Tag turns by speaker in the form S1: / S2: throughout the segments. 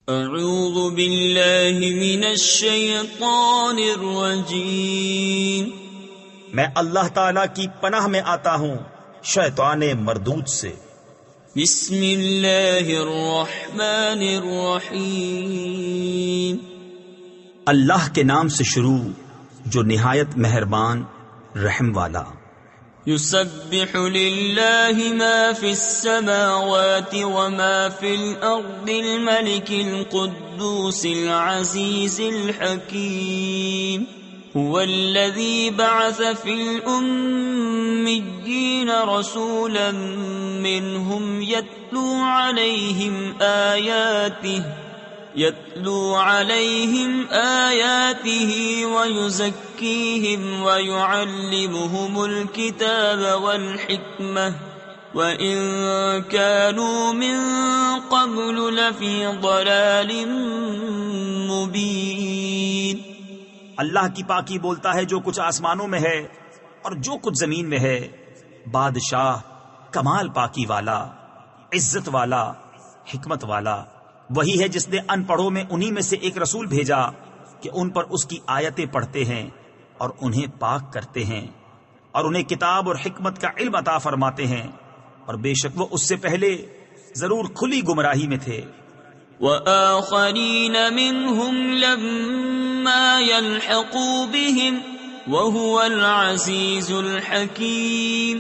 S1: اعوذ باللہ من الشیطان الرجیم،
S2: میں اللہ تعالی کی پناہ میں آتا ہوں شیطان مردود سے۔
S1: بسم اللہ الرحمن الرحیم،
S2: اللہ کے نام سے شروع جو نہایت مہربان رحم والا۔
S1: یسبح للہ ما فی السماوات وما فی الارض الملک القدوس العزیز الحکیم، هو الذی بعث فی الأمیین رسولا منهم يتلو عليهم آياته ويزكيهم ويعلمهم الكتاب والحكمة وإن كانوا من قبل لفي ضلال مبين۔
S2: اللہ کی پاکی بولتا ہے جو کچھ آسمانوں میں ہے اور جو کچھ زمین میں ہے، بادشاہ کمال پاکی والا، عزت والا، حکمت والا وہی ہے جس نے ان پڑھوں میں انہی میں سے ایک رسول بھیجا کہ ان پر اس کی آیتیں پڑھتے ہیں اور انہیں پاک کرتے ہیں اور انہیں کتاب اور حکمت کا علم عطا فرماتے ہیں، اور بے شک وہ اس سے پہلے ضرور کھلی گمراہی میں تھے۔
S1: وآخرین منهم لما يلحقوا بهم وهو العزیز الحکیم،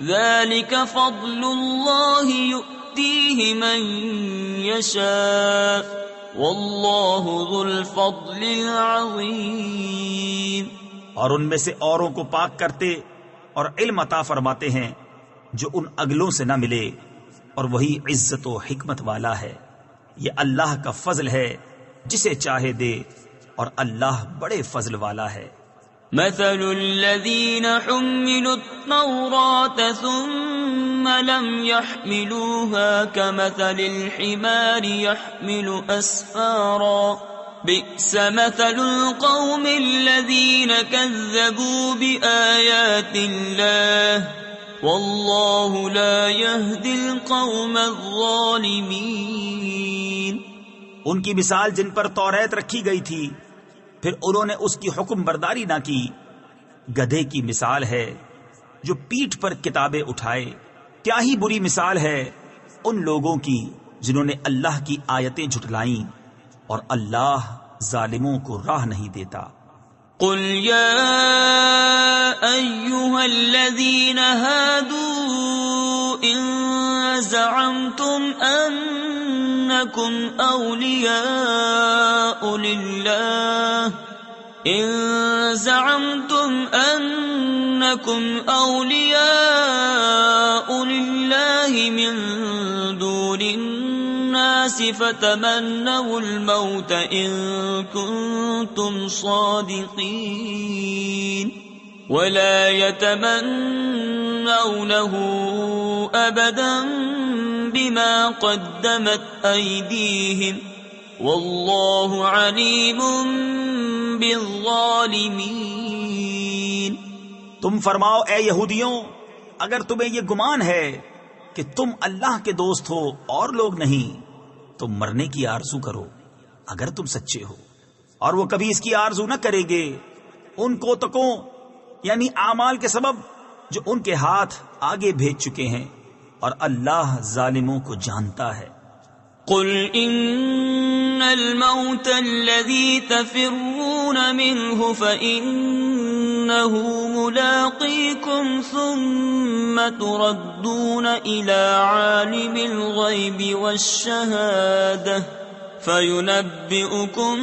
S1: ذلك فضل اللہ یؤتیہ من یشاء واللہ ذو الفضل العظیم۔
S2: اور ان میں سے اوروں کو پاک کرتے اور علم عطا فرماتے ہیں جو ان اگلوں سے نہ ملے، اور وہی عزت و حکمت والا ہے۔ یہ اللہ کا فضل ہے، جسے چاہے دے، اور اللہ بڑے فضل والا ہے۔
S1: مثل الذين حملوا التوراة ثم لم يحملوها كمثل الحمار يحمل أسفارا، بئس مثل القوم الذين كذبوا بآيات الله والله لا يهدي القوم الظالمين۔
S2: ان کی مثال جن پر توریت رکھی گئی تھی پھر انہوں نے اس کی حکم برداری نہ کی، گدھے کی مثال ہے جو پیٹھ پر کتابیں اٹھائے۔ کیا ہی بری مثال ہے ان لوگوں کی جنہوں نے اللہ کی آیتیں جھٹلائیں، اور اللہ ظالموں کو راہ نہیں دیتا۔
S1: قل یا ایہا الذین ہادوا ان زعمتم انکم اولیاء للہ من دون الناس فتمنوا الموت ان کنتم صادقین ولا يتمنونه ابدا بما قدمت ایدیہم واللہ علیم بالظالمین۔
S2: تم فرماؤ اے یہودیوں، اگر تمہیں یہ گمان ہے کہ تم اللہ کے دوست ہو اور لوگ نہیں، تو مرنے کی آرزو کرو اگر تم سچے ہو، اور وہ کبھی اس کی آرزو نہ کریں گے ان کوتکوں یعنی اعمال کے سبب جو ان کے ہاتھ آگے بھیج چکے ہیں، اور اللہ ظالموں کو جانتا ہے۔
S1: قل ان الموت الذي تفرون منه فإنه ملاقيكم ثم تردون إلى عالم الغيب والشهادة فينبئكم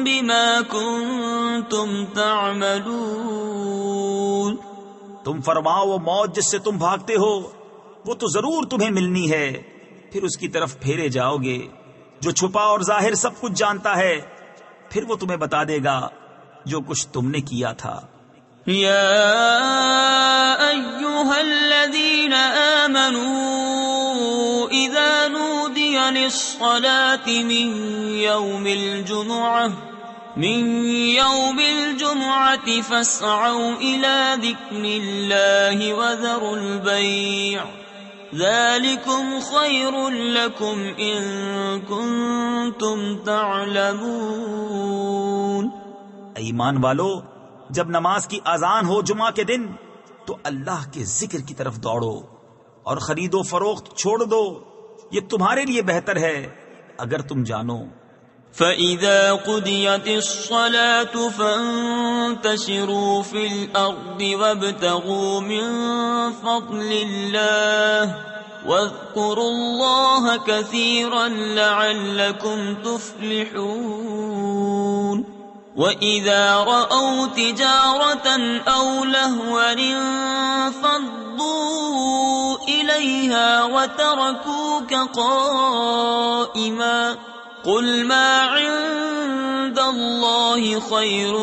S1: بما كنتم تعملون۔
S2: تم فرماؤ وہ موت جس سے تم بھاگتے ہو وہ تو ضرور تمہیں ملنی ہے، پھر اس کی طرف پھیرے جاؤ گے، جو چھپا اور ظاہر سب کچھ جانتا ہے، پھر وہ تمہیں بتا دے گا جو کچھ تم نے کیا تھا۔
S1: یا ایھا الذین آمنوا اذا نودی للصلاة من یوم الجمعة فاسعوا الى ذکر اللہ وذروا البیع ذلكم خير لكم إن كنتم تعلمون۔
S2: ایمان والو، جب نماز کی اذان ہو جمعہ کے دن تو اللہ کے ذکر کی طرف دوڑو اور خرید و فروخت چھوڑ دو، یہ تمہارے لیے بہتر ہے اگر تم جانو۔
S1: فَإِذَا قُضِيَتِ الصَّلَاةُ فَانتَشِرُوا فِي الْأَرْضِ وَابْتَغُوا مِن فَضْلِ اللَّهِ وَاذْكُرُوا اللَّهَ كَثِيرًا لَعَلَّكُمْ تُفْلِحُونَ۔ وَإِذَا رَأَوْا تِجَارَةً أَوْ لَهْوًا انفَضُّوا إِلَيْهَا وَتَرَكُوكَ قَائِمًا قُلْ مَا عِندَ اللَّهِ خَيْرٌ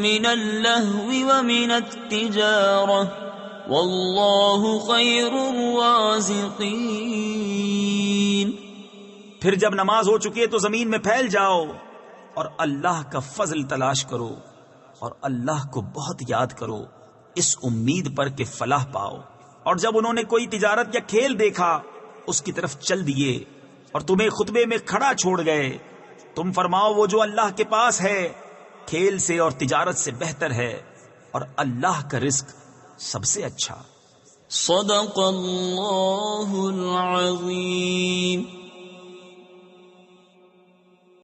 S1: مِّنَ اللَّهْوِ وَمِنَ التِّجَارَةِ وَاللَّهُ خَيْرُ الرَّازِقِينَ۔
S2: پھر جب نماز ہو چکے تو زمین میں پھیل جاؤ اور اللہ کا فضل تلاش کرو اور اللہ کو بہت یاد کرو، اس امید پر کہ فلاح پاؤ۔ اور جب انہوں نے کوئی تجارت یا کھیل دیکھا اس کی طرف چل دیے اور تمہیں خطبے میں کھڑا چھوڑ گئے، تم فرماؤ وہ جو اللہ کے پاس ہے کھیل سے اور تجارت سے بہتر ہے، اور اللہ کا رزق سب سے اچھا۔
S1: صدق اللہ العظیم۔